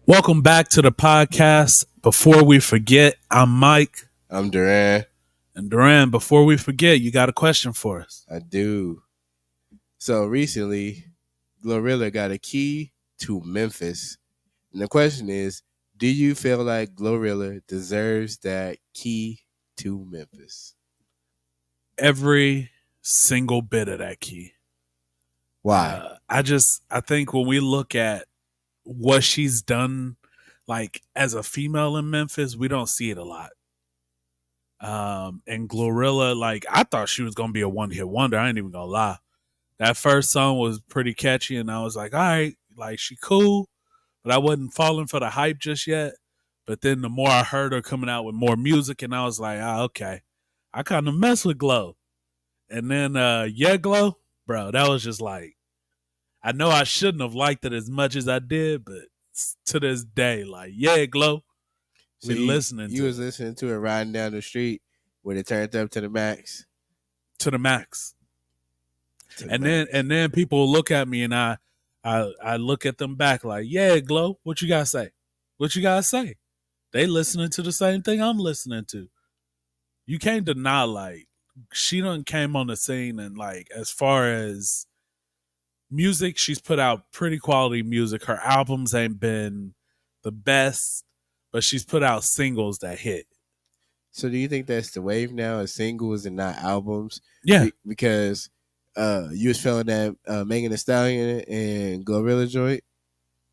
Welcome back to the podcast. Before we forget, I'm Mike. I'm Duran. And Duran, before we forget, you got a question for us. I do. So recently, Glorilla got a key to Memphis. And the question is, do you feel like Glorilla deserves that key to Memphis? Every single bit of that key. Why? I think when we look at what she's done, like as a female in Memphis, we don't see it a lot. And Glorilla, like I thought she was gonna be a one-hit wonder. I ain't even gonna lie. That first song was pretty catchy, and I was like, all right, like she cool, but I wasn't falling for the hype just yet. But then the more I heard her coming out with more music, and I was like, okay, I kind of mess with Glow. And then Yeah Glow, bro, that was just like, I know I shouldn't have liked it as much as I did, but to this day, like Yeah Glow, So we you, listening you to was listening to it riding down the street when it turned up to the max. to the max. And then people look at me and I look at them back like, yeah, Glow, what you gotta say? What you gotta say? They listening to the same thing I'm listening to. You can't deny like she done came on the scene and like as far as music, she's put out pretty quality music. Her albums ain't been the best, but she's put out singles that hit. So do you think that's the wave now, is singles and not albums? Yeah. Because you was feeling that Megan Thee Stallion and Glorilla joint.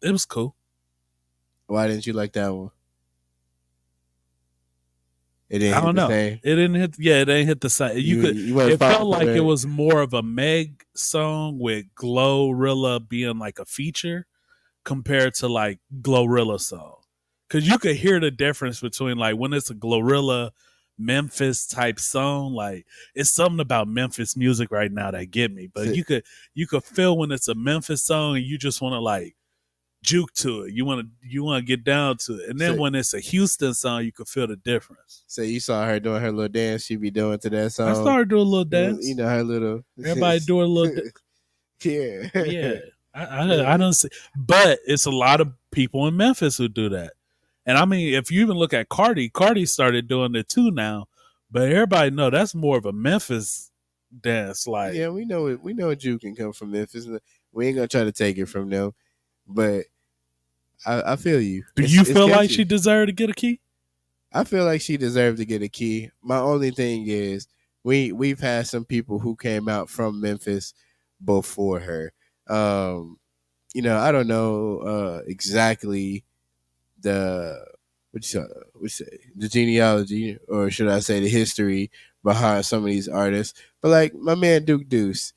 It was cool. Why didn't you like that one? It didn't. I don't know. It didn't hit. Yeah, it didn't hit the same. It felt like it was more of a Meg song with Glorilla being like a feature compared to like Glorilla song. Because you could hear the difference between like when it's a Glorilla Memphis type song, like it's something about Memphis music right now that get me. But you could feel when it's a Memphis song and you just want to like juke to it. You want to get down to it. And then when it's a Houston song, you can feel the difference. So you saw her doing her little dance she be doing to that song. I started doing a little dance. You know her little. Everybody doing a little. Yeah. Yeah. I don't see, but it's a lot of people in Memphis who do that. And I mean, if you even look at Cardi started doing it too now. But everybody know that's more of a Memphis dance. Like, yeah, we know it. We know juke can come from Memphis. We ain't gonna try to take it from them. But I feel you. Do you feel like she deserved to get a key? I feel like she deserved to get a key. My only thing is we've had some people who came out from Memphis before her. You know, I don't know exactly the the genealogy, or should I say the history behind some of these artists. But like my man Duke Deuce,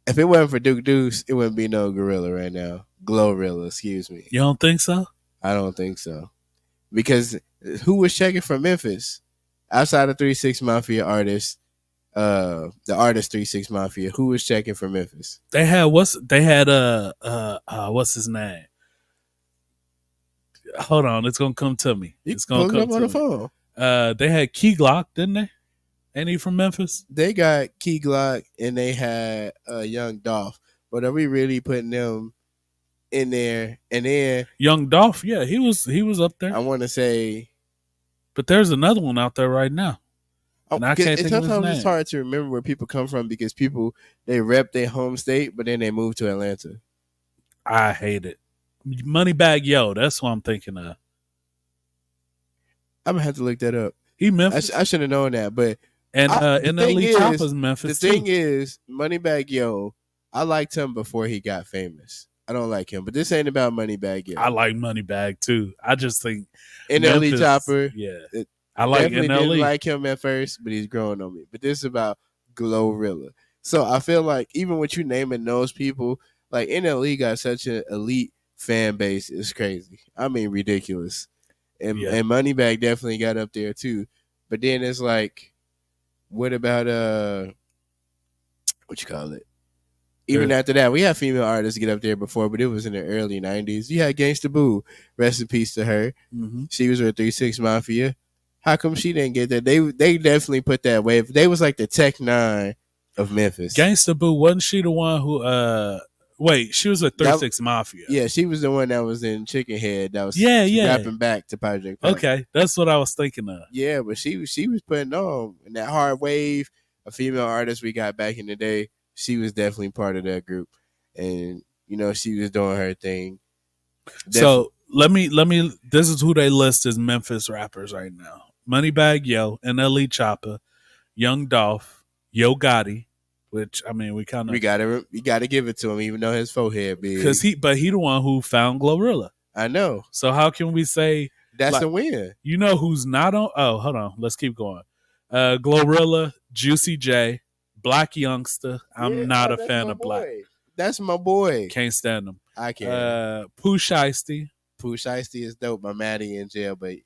if it wasn't for Duke Deuce, it wouldn't be no Gorilla right now. Glorilla, excuse me. You don't think so? I don't think so. Because who was checking for Memphis outside of 3 6 Mafia artists? The artist 3 6 Mafia. Who was checking for Memphis? They had what's his name? Hold on, it's gonna come to me. It's gonna come up on the phone. They had Key Glock, didn't they? Ain't he from Memphis? They got Key Glock and they had Young Dolph. But are we really putting them in there? And then Young Dolph, yeah, he was up there. I want to say, but there's another one out there right now. And I can't think of his name. Sometimes it's hard to remember where people come from because people they rep their home state, but then they move to Atlanta. I hate it. Moneybag Yo, that's what I'm thinking of. I'm gonna have to look that up. He Memphis. I should have known that, but NLE Chopper's Memphis. The thing is, Moneybag Yo, I liked him before he got famous. I don't like him, but this ain't about Moneybag Yo. I like Moneybag too. I just think NLE Chopper. Yeah, I like NLE. Didn't like him at first, but he's growing on me. But this is about Glorilla. So I feel like even with you naming those people, like NLE got such an elite fan base, it's crazy. I mean, ridiculous. And Moneybag definitely got up there too. But then it's like, what about what you call it? Even after that, we had female artists get up there before, but it was in the early 90s. You had Gangsta Boo, rest in peace to her. Mm-hmm. She was with 3 6 Mafia. How come she didn't get that? They definitely put that wave. They was like the Tech 9 of Memphis. Gangsta Boo, wasn't she the one who Wait, she was with 3-6 Mafia. Yeah, she was the one that was in Chicken Head. That was rapping back to Project Pat. Okay, that's what I was thinking of. Yeah, but she was putting on in that hard wave. A female artist we got back in the day. She was definitely part of that group, and she was doing her thing. So let me. This is who they list as Memphis rappers right now: Moneybagg Yo, NLE Choppa, Young Dolph, Yo Gotti. Which I mean, we gotta give it to him, even though his forehead big. Because he the one who found Glorilla. I know. So how can we say that's a win? You know who's not on? Oh, hold on. Let's keep going. Glorilla, Juicy J, Black Youngster. I'm not a fan of Black. That's my boy. Can't stand him. I can't. Pooh Shiesty. Pooh Shiesty is dope. My Maddie in jail, but you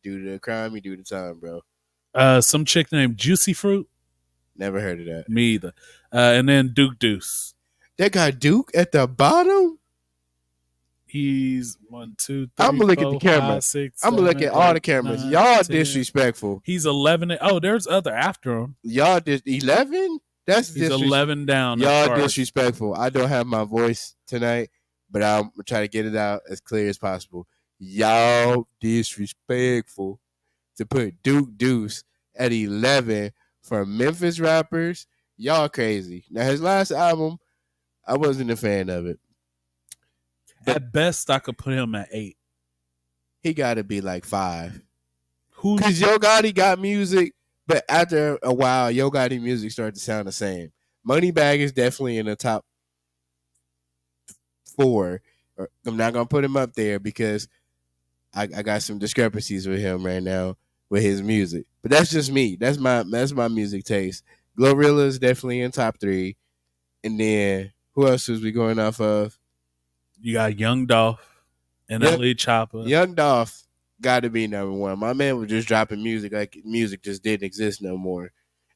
do the crime, you do the time, bro. Some chick named Juicy Fruit. Never heard of that. Me either. And then Duke Deuce. That got Duke at the bottom? He's 1, 2, 3. I'm gonna look at the camera. 5, 6, I'm gonna look at all the cameras. 9, Y'all 10. Disrespectful. He's 11. Oh, there's other after him. Y'all 11? He's 11 down. Y'all disrespectful. I don't have my voice tonight, but I'm gonna try to get it out as clear as possible. Y'all disrespectful to put Duke Deuce at 11 for Memphis rappers. Y'all crazy. Now his last album, I wasn't a fan of it. At best, I could put him at 8. He got to be like 5. Because Yo Gotti got music, but after a while, Yo Gotti music started to sound the same. Moneybagg is definitely in the top 4. I'm not gonna put him up there because I got some discrepancies with him right now with his music. But that's just me. That's my music taste. Glorilla is definitely in top 3. And then who else was we going off of? You got Young Dolph and NLE Choppa. Young Dolph got to be number 1. My man was just dropping music like music just didn't exist no more.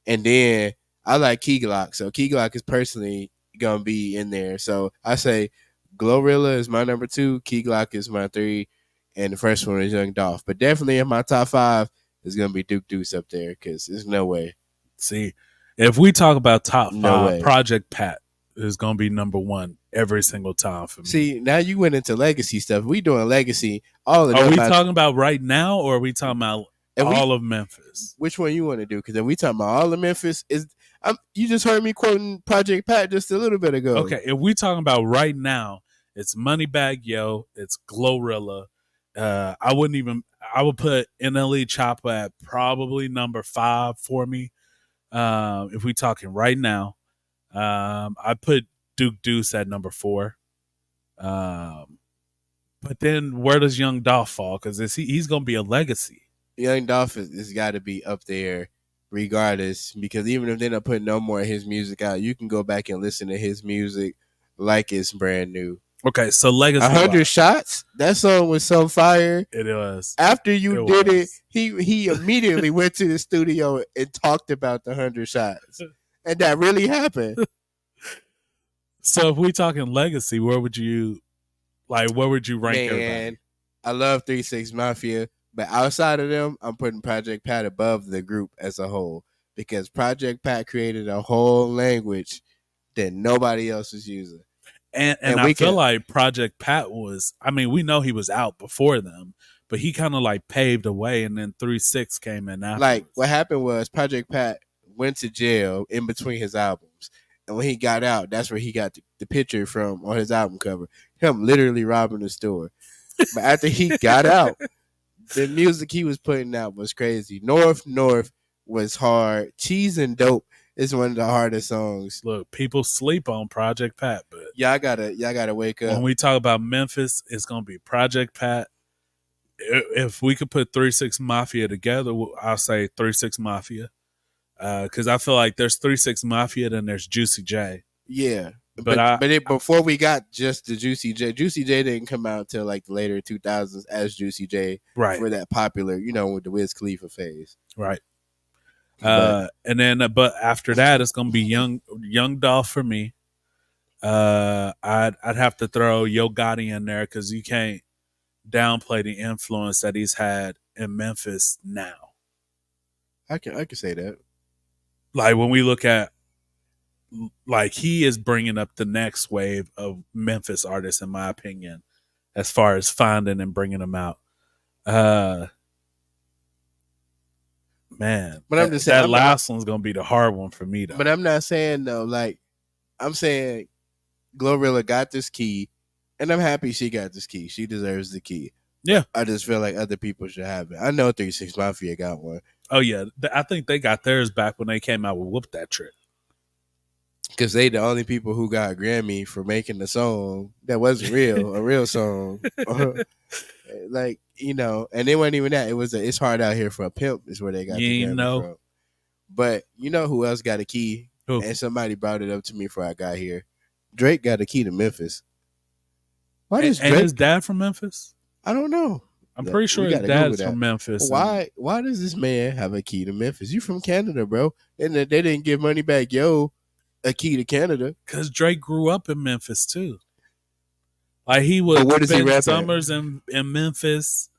And then I like Key Glock. So Key Glock is personally going to be in there. So I say Glorilla is my number 2. Key Glock is my 3. And the first one is Young Dolph. But definitely in my top 5 is going to be Duke Deuce up there because there's no way. See, if we talk about top 5, Project Pat is going to be number 1 every single time for me. See, now you went into legacy stuff. We doing legacy. All of Are we talking about right now, or are we talking about all of Memphis? Which one you want to do? Because if we talking about all of Memphis, you just heard me quoting Project Pat just a little bit ago. Okay, if we talking about right now, it's Moneybagg Yo, it's Glorilla. I would put NLE Choppa at probably number 5 for me. If we talking right now, I put Duke Deuce at number 4. But then where does Young Dolph fall? Because he's going to be a legacy. Young Dolph has got to be up there regardless, because even if they're not putting no more of his music out, you can go back and listen to his music like it's brand new. Okay, so legacy. 100 Shots. That song was so fire. It was. After you did it, he immediately went to the studio and talked about the 100 Shots, and that really happened. So if we talking legacy, where would you rank everybody? I love 3-6 Mafia, but outside of them, I'm putting Project Pat above the group as a whole, because Project Pat created a whole language that nobody else is using. And I feel like Project Pat was, I mean, we know he was out before them, but he kind of like paved the way, and then 3-6 came in afterwards. Like what happened was Project Pat went to jail in between his albums. And when he got out, that's where he got the picture from on his album cover. Him literally robbing the store. But after he got out, the music he was putting out was crazy. North was hard. Cheese and Dope is one of the hardest songs. Look, people sleep on Project Pat, but y'all gotta wake up. When we talk about Memphis, it's gonna be Project Pat. If we could put 3-6 Mafia together, I'll say 3-6 Mafia. Because I feel like there's 3-6 Mafia, then there's Juicy J. Yeah, but before we got just the Juicy J didn't come out until like the later 2000s as Juicy J, right? For that popular, with the Wiz Khalifa phase, right? And then, but after that, it's gonna be Young Dolph for me. I'd have to throw Yo Gotti in there because you can't downplay the influence that he's had in Memphis now. I can say that. Like when we look at like he is bringing up the next wave of Memphis artists, in my opinion, as far as finding and bringing them out. Man, but I'm just saying that last one's gonna be the hard one for me though. But I'm not saying though, like I'm saying Glorilla got this key, and I'm happy she got this key. She deserves the key. Yeah, I just feel like other people should have it. I know 3 6 Mafia got one. Oh yeah, I think they got theirs back when they came out with "Whoop That Trick." Because they the only people who got a Grammy for making the song that wasn't real, a real song. Like, you know, and it wasn't even that. It was It's Hard Out Here for a Pimp is where they got the Grammy from. But you know who else got a key? Who? And somebody brought it up to me before I got here. Drake got a key to Memphis. Why does Drake? And his dad from Memphis? I don't know. I'm pretty sure his dad's from Memphis. Why does this man have a key to Memphis? You from Canada, bro. And they didn't give Moneybagg Yo a key to Canada. Because Drake grew up in Memphis too. Like he would spend summers in Memphis.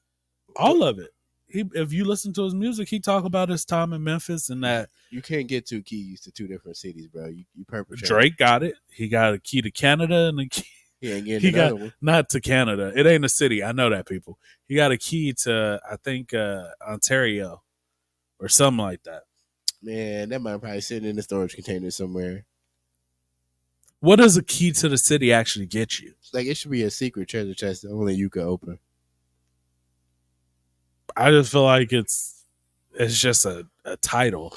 All of it. If you listen to his music, he talk about his time in Memphis and that. You can't get 2 keys to 2 different cities, bro. You perpetrate. Drake got it. He got a key to Canada and a key. He ain't getting another one. Not to Canada. It ain't a city. I know that, people. He got a key to, I think, Ontario or something like that. Man, that might probably sitting in the storage container somewhere. What does a key to the city actually get you? Like, it should be a secret treasure chest that only you can open. I just feel like it's just a title.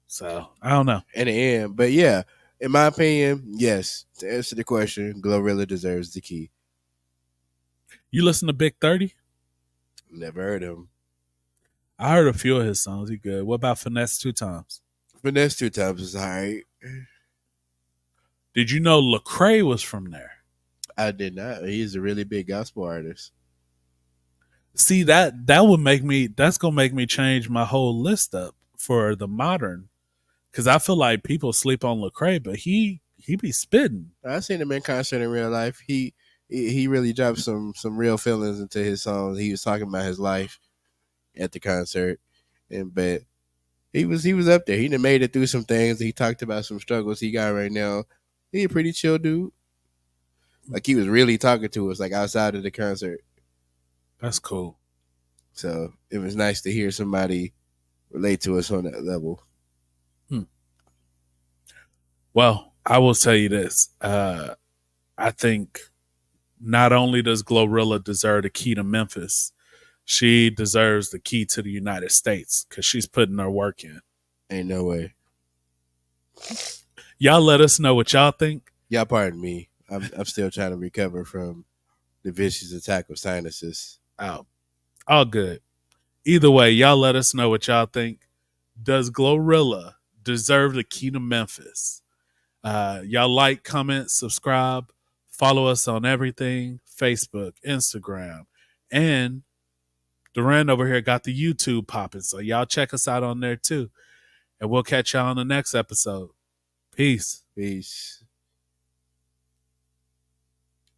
So, I don't know. In the end, but yeah, in my opinion, yes. To answer the question, Glorilla deserves the key. You listen to Big 30? Never heard of him. I heard a few of his songs. He good. What about Finesse 2 Times? Finesse 2 Times is all right. Did you know Lecrae was from there? I did not. He's a really big gospel artist. See, that would make me. That's gonna make me change my whole list up for the modern, because I feel like people sleep on Lecrae, but he be spitting. I seen him in concert in real life. He really dropped some real feelings into his songs. He was talking about his life at the concert, but he was up there. He done made it through some things. He talked about some struggles he got right now. He a pretty chill dude. Like, he was really talking to us, like, outside of the concert. That's cool. So it was nice to hear somebody relate to us on that level. Well, I will tell you this. I think not only does Glorilla deserve the key to Memphis, she deserves the key to the United States because she's putting her work in. Ain't no way. Y'all let us know what y'all think. Y'all pardon me. I'm still trying to recover from the vicious attack of sinuses. All good. Either way, y'all let us know what y'all think. Does Glorilla deserve the key to Memphis? Y'all like, comment, subscribe, follow us on everything, Facebook, Instagram, and Duran over here got the YouTube popping, so y'all check us out on there too. And we'll catch y'all on the next episode. Peace. Peace.